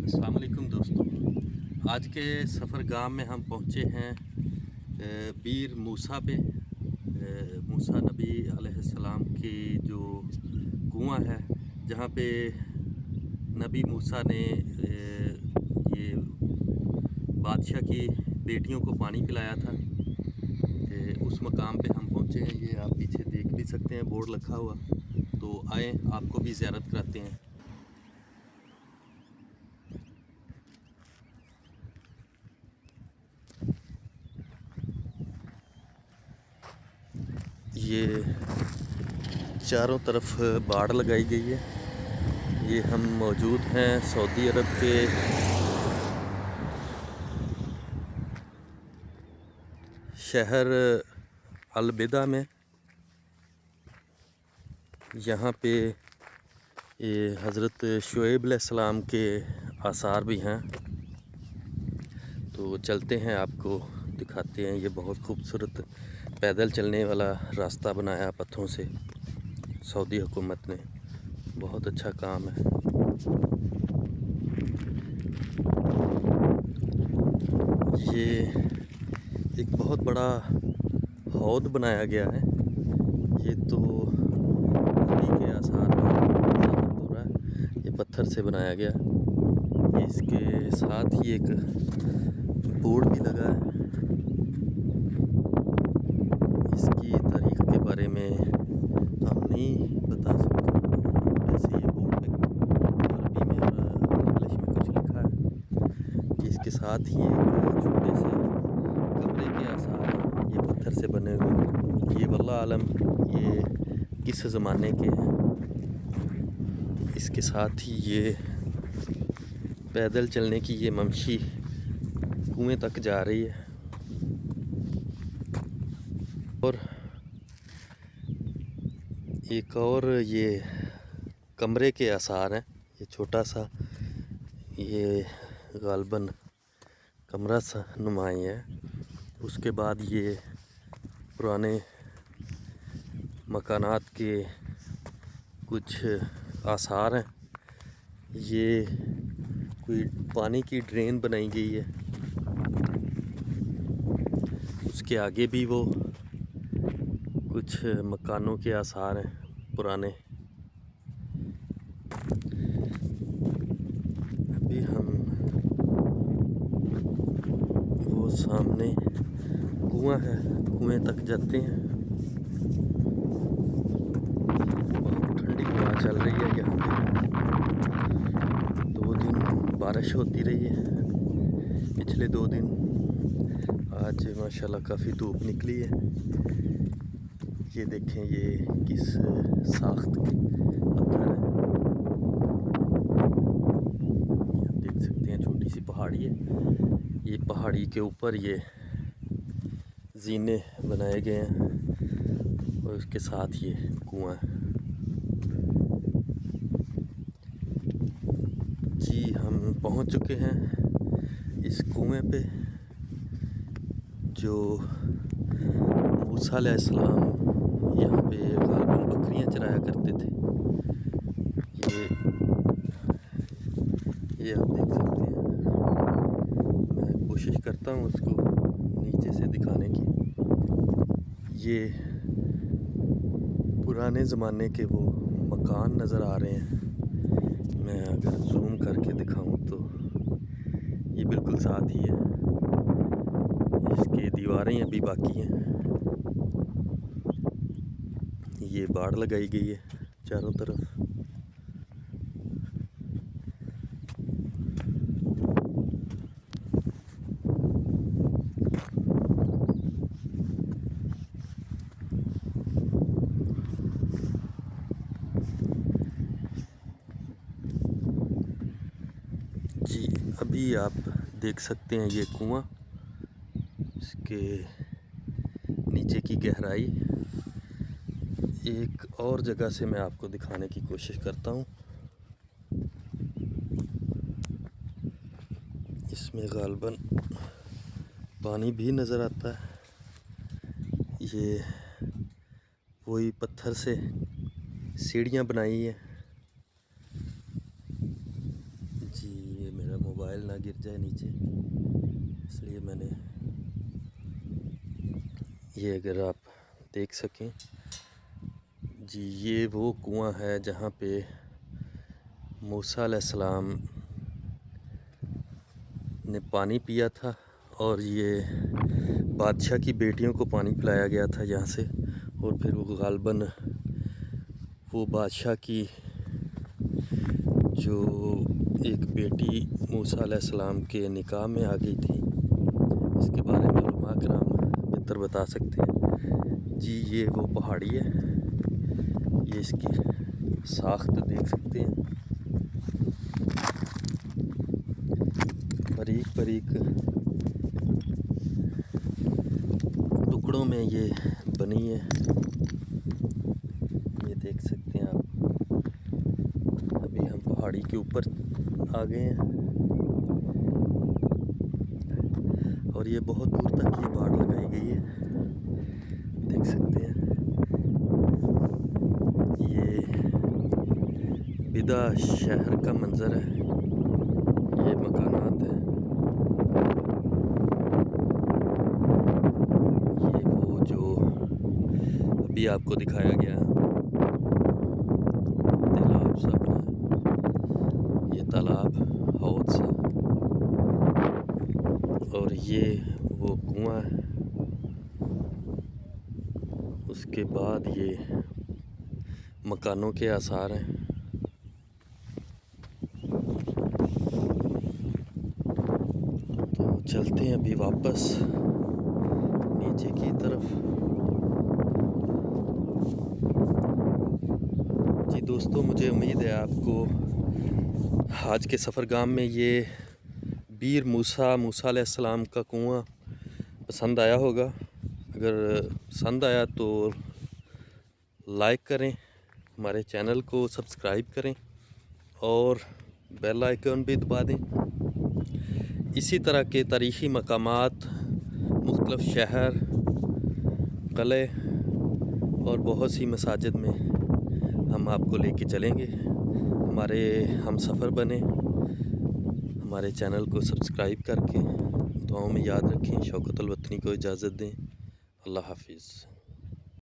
अस्सलाम वालेकुम दोस्तों। आज के सफ़रगाम में हम पहुँचे हैं बीर मूसा पे। मूसा नबी अलैहिस्सलाम की जो कुआं है, जहाँ पे नबी मूसा ने ये बादशाह की बेटियों को पानी पिलाया था। उस मकाम पे हम पहुँचे हैं। ये आप पीछे देख भी सकते हैं, बोर्ड रखा हुआ। तो आए, आपको भी ज़ियारत कराते हैं। ये चारों तरफ बाड़ लगाई गई है। ये हम मौजूद हैं सऊदी अरब के शहर अलबिदा में। यहाँ पे ये हज़रत शुएब अलैहिस्सलाम के आसार भी हैं। तो चलते हैं, आपको दिखाते हैं। ये बहुत खूबसूरत पैदल चलने वाला रास्ता बनाया पत्थरों से सऊदी हुकूमत ने। बहुत अच्छा काम है। ये एक बहुत बड़ा हौद बनाया गया है। ये तो नदी के आसार में ज़ाहिर हो रहा है। ये पत्थर से बनाया गया। इसके साथ ही एक बोर्ड भी लगा है। इसकी तारीख के बारे में हम नहीं बता सकते। वैसे ये बोर्ड पे अरबी में और इंग्लिश में कुछ लिखा है। इसके साथ ही एक छोटे से कमरे के आसार हैं, ये पत्थर से बने हुए। ये वल्लाह आलम ये किस ज़माने के हैं। इसके साथ ही ये पैदल चलने की ये ममशी कुएं तक जा रही है। और एक और ये कमरे के आसार हैं। ये छोटा सा ये गालबन कमरा सा नुमाई है। उसके बाद ये पुराने मकानात के कुछ आसार हैं। ये कोई पानी की ड्रेन बनाई गई है। उसके आगे भी वो कुछ मकानों के आसार हैं पुराने। अभी हम वो सामने कुआं है, कुएं तक जाते हैं। बहुत ठंडी हवा चल रही है यहाँ पे। 2 दिन बारिश होती रही है, पिछले 2 दिन। आज माशाल्लाह काफ़ी धूप निकली है। ये देखें, ये किस साख्त के पत्थर है। आप देख सकते हैं, छोटी सी पहाड़ी है। ये पहाड़ी के ऊपर ये जीने बनाए गए हैं और उसके साथ ये कुआं है। जी, हम पहुंच चुके हैं इस कुएं पे जो मूसा अलैहिस्सलाम यहाँ पे गालबन बकरियाँ चराया करते थे। ये आप देख सकते हैं। मैं कोशिश करता हूँ उसको नीचे से दिखाने की। ये पुराने ज़माने के वो मकान नज़र आ रहे हैं। मैं अगर जूम करके दिखाऊं तो ये बिल्कुल साथ ही है। इसकी दीवारें अभी बाकी हैं। ये बाड़ लगाई गई है चारों तरफ। जी, अभी आप देख सकते हैं ये कुआं, इसके नीचे की गहराई। एक और जगह से मैं आपको दिखाने की कोशिश करता हूँ। इसमें गालबन पानी भी नज़र आता है। ये वही पत्थर से सीढ़ियाँ बनाई है। जी, ये मेरा मोबाइल ना गिर जाए नीचे, इसलिए मैंने ये, अगर आप देख सकें जी, ये वो कुआं है जहाँ पे मूसा अलैहिस्सलाम ने पानी पिया था, और ये बादशाह की बेटियों को पानी पिलाया गया था यहाँ से। और फिर वो गालबन वो बादशाह की जो एक बेटी मूसा अलैहिस्सलाम के निकाह में आ गई थी, इसके बारे में उलमा कराम बेहतर बता सकते हैं जी। ये वो पहाड़ी है, ये इसकी साख्त देख सकते हैं, बारीक बारीक टुकड़ों में ये बनी है, ये देख सकते हैं आप। अभी हम पहाड़ी के ऊपर आ गए हैं, और ये बहुत दूर तक ये बाड़ लगाई गई है, देख सकते हैं। ये बिदा शहर का मंज़र है, ये मकानात हैं, ये वो जो अभी आपको दिखाया गया तालाब सा बना, ये तालाब हौद सा, और ये वो कुआं है। उसके बाद ये मकानों के आसार हैं। तो चलते हैं अभी वापस नीचे की तरफ। जी दोस्तों, मुझे उम्मीद है आपको आज के सफ़रगाम में ये बीर मूसा अलैहिस्सलाम का कुआं पसंद आया होगा। अगर पसंद आया तो लाइक करें, हमारे चैनल को सब्सक्राइब करें और बेल आइकन भी दबा दें। इसी तरह के तारीख़ी मकामात, मुख्तलिफ़ शहर, क़िले और बहुत सी मसाजिद में हम आपको लेके चलेंगे। हमारे हम सफ़र बने, हमारे चैनल को सब्सक्राइब करके दुआओं में याद रखें। शौकत अल वतनी को इजाज़त दें। अल्लाह हाफिज़।